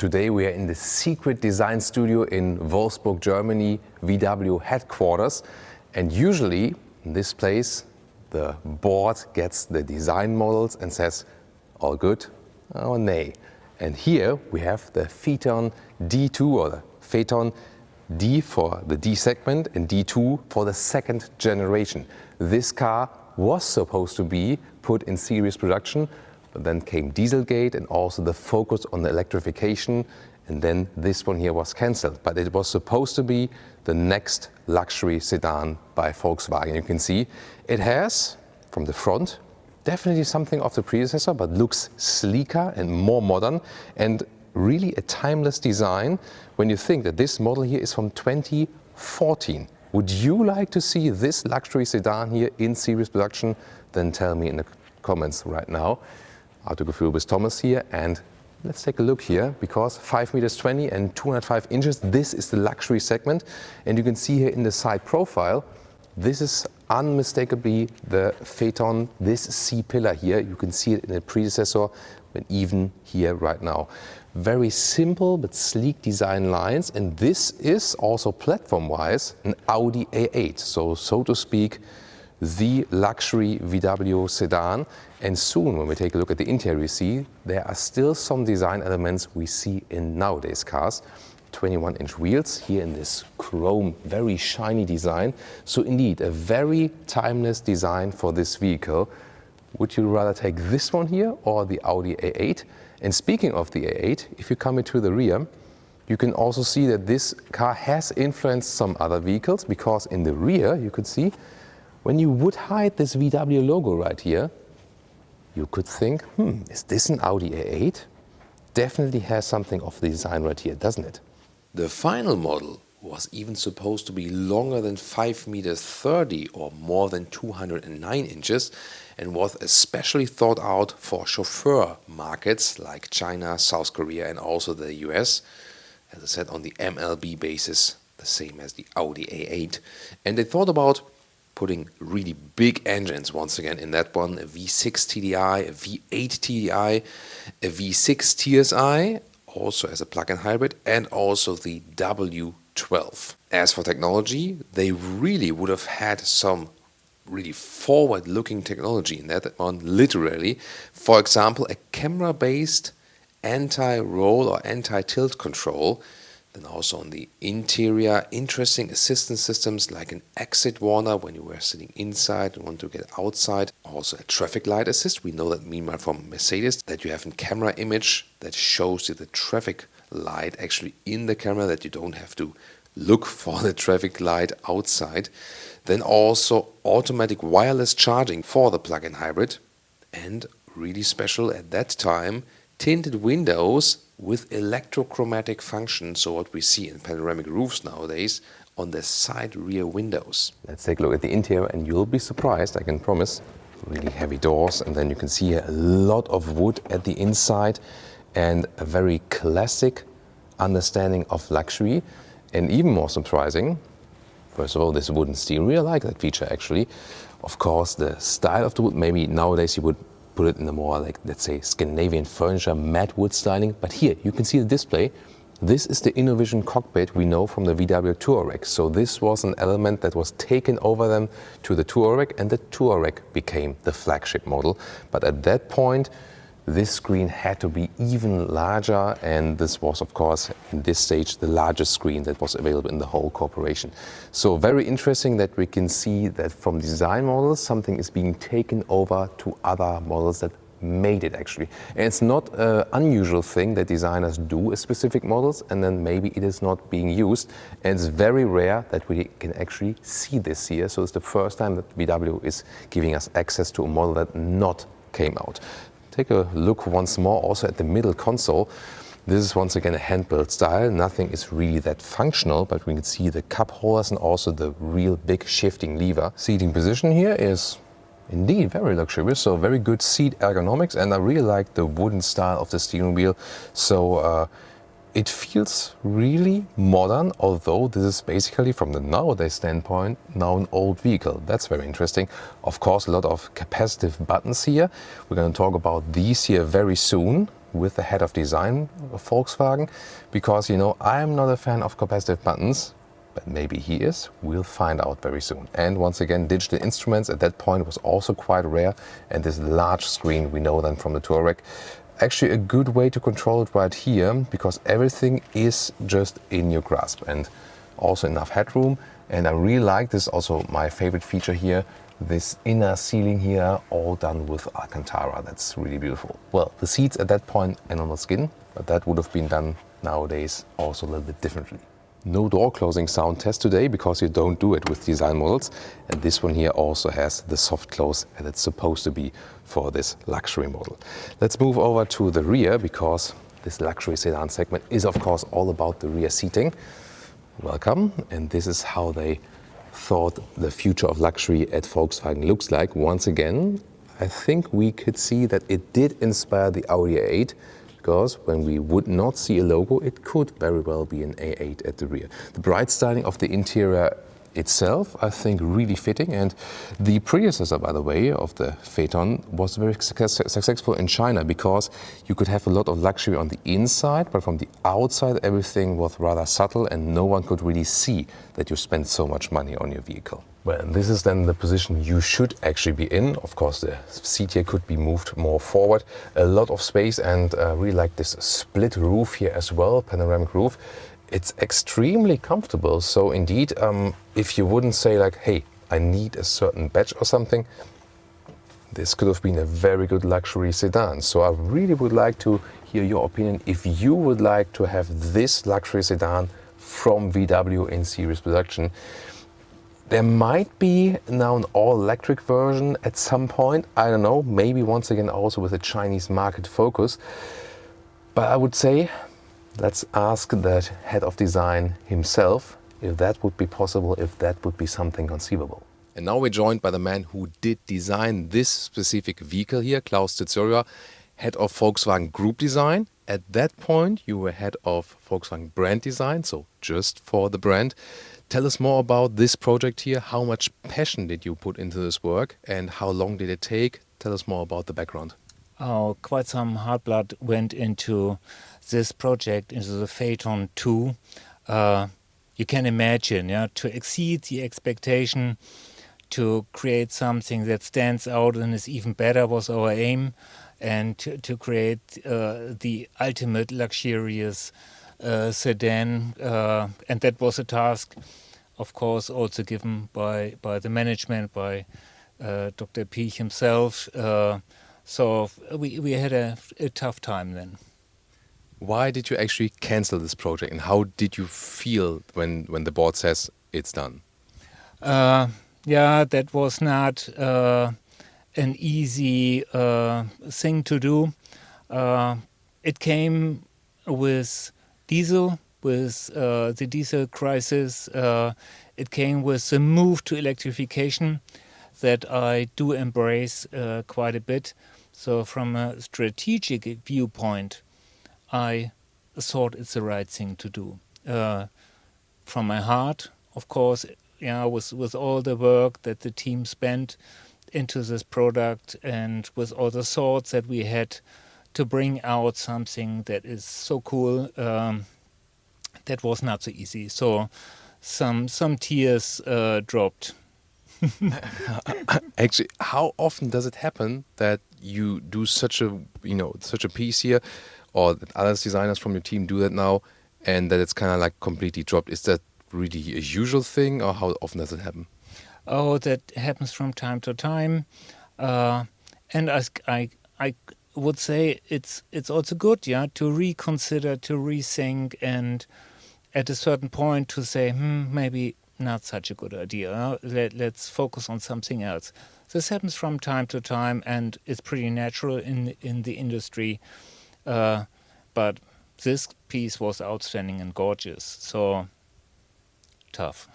Today we are in the secret design studio in Wolfsburg, Germany, VW headquarters. And usually in this place, the board gets the design models and says, all good or nay. And here we have the Phaeton D2 or the Phaeton D for the D segment and D2 for the second generation. This car was supposed to be put in series production, but then came Dieselgate and also the focus on the electrification, and then this one here was cancelled. But it was supposed to be the next luxury sedan by Volkswagen. You can see it has, from the front, definitely something of the predecessor, but looks sleeker and more modern, and really a timeless design when you think that this model here is from 2014. Would you like to see this luxury sedan here in series production? Then tell me in the comments right now. Autogefühl with Thomas here, and let's take a look here, because 5 meters 20 and 205 inches, this is the luxury segment. And you can see here in the side profile, this is unmistakably the Phaeton, this C-pillar here. You can see it in the predecessor, but even here right now. Very simple but sleek design lines, and this is also platform-wise an Audi A8, so to speak, the luxury VW sedan. And soon, when we take a look at the interior, we see there are still some design elements we see in nowadays cars. 21-inch wheels here in this chrome, very shiny design. So indeed, a very timeless design for this vehicle. Would you rather take this one here or the Audi A8? And speaking of the A8, if you come into the rear, you can also see that this car has influenced some other vehicles, because in the rear, you could see, when you would hide this VW logo right here, you could think, is this an Audi A8? Definitely has something of the design right here, doesn't it? The final model was even supposed to be longer than 5 meters 30 or more than 209 inches, and was especially thought out for chauffeur markets like China, South Korea and also the US. As I said, on the MLB basis, the same as the Audi A8. And they thought about putting really big engines once again in that one, a V6 TDI, a V8 TDI, a V6 TSI, also as a plug-in hybrid, and also the W12. As for technology, they really would have had some really forward-looking technology in that one, literally. For example, a camera-based anti-roll or anti-tilt control. Then also on the interior, interesting assistance systems like an exit warner when you were sitting inside and want to get outside. Also a traffic light assist. We know that meanwhile from Mercedes that you have a camera image that shows you the traffic light actually in the camera, that you don't have to look for the traffic light outside. Then also automatic wireless charging for the plug-in hybrid. And really special at that time, tinted windows with electrochromatic function, so what we see in panoramic roofs nowadays on the side rear windows. Let's take a look at the interior and you'll be surprised, I can promise. Really heavy doors, and then you can see a lot of wood at the inside and a very classic understanding of luxury. And even more surprising, first of all, this wooden steering, I like that feature actually. Of course, the style of the wood, maybe nowadays you would put it in a more, like, let's say, Scandinavian furniture, matte wood styling. But here, you can see the display. This is the Innovision cockpit we know from the VW Touareg. So this was an element that was taken over them to the Touareg, and the Touareg became the flagship model. But at that point, this screen had to be even larger, and this was, of course, in this stage, the largest screen that was available in the whole corporation. So very interesting that we can see that from design models, something is being taken over to other models that made it actually. And it's not an unusual thing that designers do a specific models and then maybe it is not being used. And it's very rare that we can actually see this here. So it's the first time that VW is giving us access to a model that not came out. Take a look once more also at the middle console. This is once again a hand-built style. Nothing is really that functional, but we can see the cup holders and also the real big shifting lever. Seating position here is indeed very luxurious, so very good seat ergonomics, and I really like the wooden style of the steering wheel. So it feels really modern, although this is basically from the nowadays standpoint now an old vehicle. That's very interesting. Of course, a lot of capacitive buttons here. We're going to talk about these here very soon. with the head of design of Volkswagen, because, you know, I'm not a fan of capacitive buttons, but maybe he is. We'll find out very soon. And once again, digital instruments at that point was also quite rare, and this large screen, we know then from the Touareg. Actually a good way to control it right here, because everything is just in your grasp, and also enough headroom. And I really like this, also my favorite feature here, this inner ceiling here, all done with Alcantara. That's really beautiful. Well, the seats at that point are normal skin, but that would have been done nowadays also a little bit differently. No door closing sound test today, because you don't do it with design models. And this one here also has the soft close that it's supposed to be for this luxury model. Let's move over to the rear, because this luxury sedan segment is of course all about the rear seating. Welcome. And this is how they thought the future of luxury at Volkswagen looks like. Once again, I think we could see that it did inspire the Audi A8, because when we would not see a logo, it could very well be an A8 at the rear. The bright styling of the interior itself, I think, really fitting. And the predecessor, by the way, of the Phaeton was very successful in China, because you could have a lot of luxury on the inside, but from the outside everything was rather subtle and no one could really see that you spent so much money on your vehicle. Well, and this is then the position you should actually be in. Of course, the seat here could be moved more forward. A lot of space, and really like this split roof here as well, panoramic roof. It's extremely comfortable. So indeed, if you wouldn't say like, hey, I need a certain badge or something, this could have been a very good luxury sedan. So I really would like to hear your opinion if you would like to have this luxury sedan from VW in series production. There might be now an all-electric version at some point. I don't know, maybe once again also with a Chinese market focus. But I would say, let's ask the head of design himself if that would be possible, if that would be something conceivable. And now we're joined by the man who did design this specific vehicle here, Klaus Zyciora, head of Volkswagen Group Design. At that point, you were head of Volkswagen Brand Design, so just for the brand. Tell us more about this project here. How much passion did you put into this work, and how long did it take? Tell us more about the background. Oh, quite some hard blood went into this project, into the Phaeton 2. You can imagine, yeah, to exceed the expectation, to create something that stands out and is even better was our aim, and to create the ultimate luxurious sedan, and that was a task, of course, also given by the management, by Dr. P himself. So we had a tough time then. Why did you actually cancel this project, and how did you feel when the board says it's done? Yeah, that was not an easy thing to do. It came with diesel, with the diesel crisis. It came with the move to electrification that I do embrace quite a bit. So from a strategic viewpoint, I thought it's the right thing to do. From my heart, of course, yeah, with all the work that the team spent into this product, and with all the thoughts that we had to bring out something that is so cool, that was not so easy. So some tears dropped. Actually, how often does it happen that you do such a piece here, or that other designers from your team do that now, and that it's kind of like completely dropped? Is that really a usual thing, or how often does it happen? Oh, that happens from time to time, and I would say it's also good, yeah, to reconsider, to rethink, and at a certain point to say, maybe not such a good idea. Let's focus on something else. This happens from time to time, and it's pretty natural in the industry. But this piece was outstanding and gorgeous, so tough.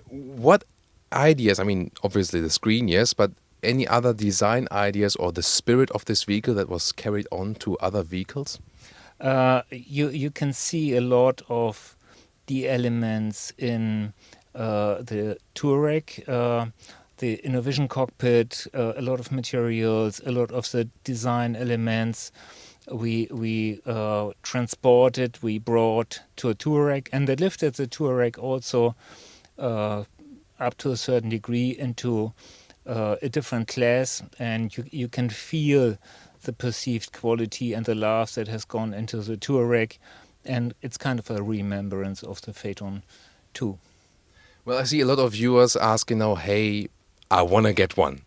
What ideas, I mean, obviously the screen, yes, but any other design ideas or the spirit of this vehicle that was carried on to other vehicles? You can see a lot of the elements in the Touareg. the Innovision cockpit, a lot of materials, a lot of the design elements we transported, we brought to a Touareg, and they lifted the Touareg also up to a certain degree into a different class, and you can feel the perceived quality and the love that has gone into the Touareg, and it's kind of a remembrance of the Phaeton 2. Well, I see a lot of viewers asking now, hey, I want to get one,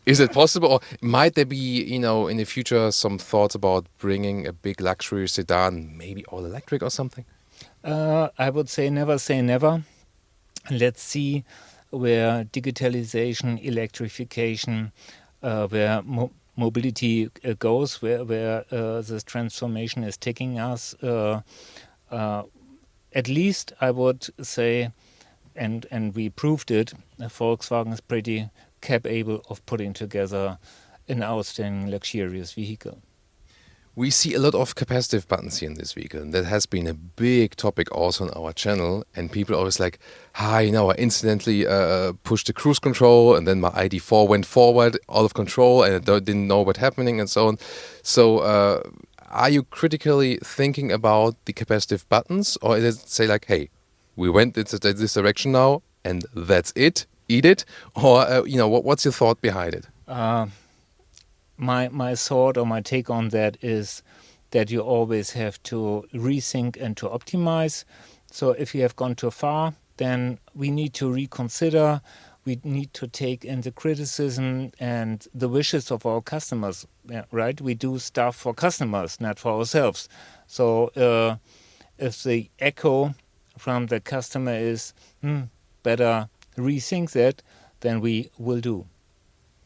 Is it possible? Or might there be, in the future some thoughts about bringing a big luxury sedan, maybe all electric or something? I would say never. Let's see where digitalization, electrification, where mobility goes, where this transformation is taking us. At least I would say, and we proved it, Volkswagen is pretty capable of putting together an outstanding luxurious vehicle. We see a lot of capacitive buttons here in this vehicle, and that has been a big topic also on our channel. And people are always like, I incidentally pushed the cruise control, and then my ID4 went forward, out of control, and I didn't know what's happening, and so on. So, are you critically thinking about the capacitive buttons, or is it say like, hey, we went into this direction now, and that's it, eat it? Or, what's your thought behind it? My thought or my take on that is that you always have to rethink and to optimize. So if you have gone too far, then we need to reconsider. We need to take in the criticism and the wishes of our customers, right? We do stuff for customers, not for ourselves. So if the echo from the customer is, better rethink that, then we will do.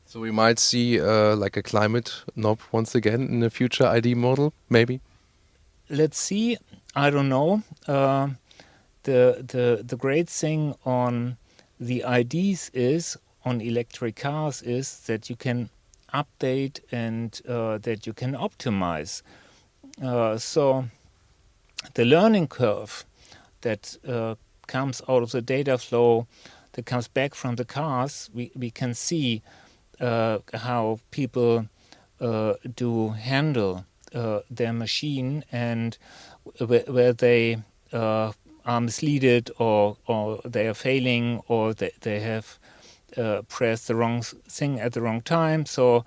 So we might see like a climate knob once again in a future ID model, maybe? Let's see. I don't know. The great thing on the IDs is, on electric cars, is that you can update and that you can optimize. So the learning curve that comes out of the data flow, that comes back from the cars, we can see how people do handle their machine, and where they are misleaded, or they are failing, or they have pressed the wrong thing at the wrong time. So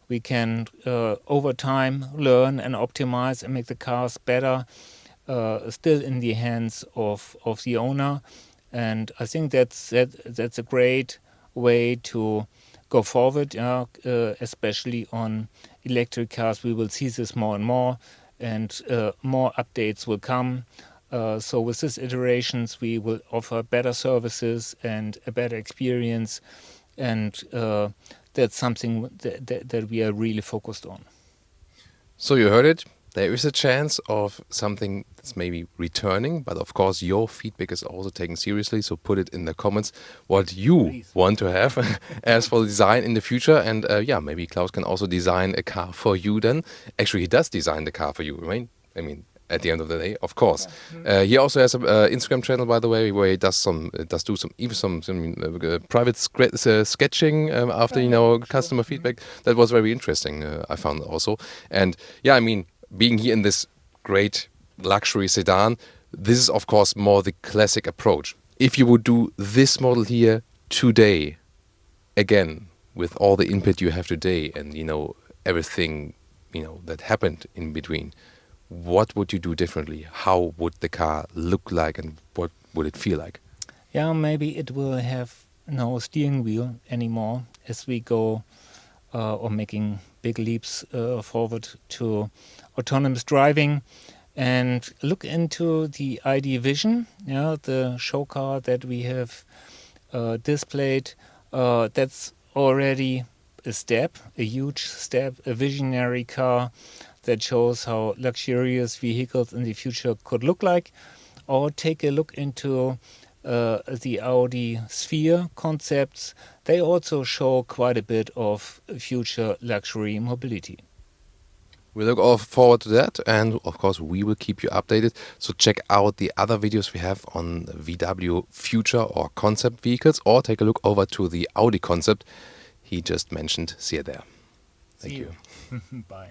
we can over time learn and optimize and make the cars better, still in the hands of the owner. And I think that's a great way to go forward, especially on electric cars. We will see this more and more, and more updates will come. So with these iterations, we will offer better services and a better experience, and that's something that we are really focused on. So you heard it. There is a chance of something that's maybe returning, but of course your feedback is also taken seriously, so put it in the comments what you want to have as for design in the future. And maybe Klaus can also design a car for you then. Actually, he does design the car for you, right? I mean, at the end of the day, of course. He also has an Instagram channel, by the way, where he does some private sketching after customer feedback. That was very interesting. I found also, and I mean, being here in this great luxury sedan, this is of course more the classic approach. If you would do this model here today, again, with all the input you have today and everything that happened in between, what would you do differently? How would the car look like, and what would it feel like? Yeah, maybe it will have no steering wheel anymore as we go or making big leaps forward to autonomous driving. And look into the ID Vision, the show car that we have displayed. That's already a step, a huge step, a visionary car that shows how luxurious vehicles in the future could look like. Or take a look into the Audi Sphere concepts. They also show quite a bit of future luxury mobility. We look all forward to that, and of course we will keep you updated. So check out the other videos we have on VW future or concept vehicles, or take a look over to the Audi concept he just mentioned. See you there. Thank you. Bye.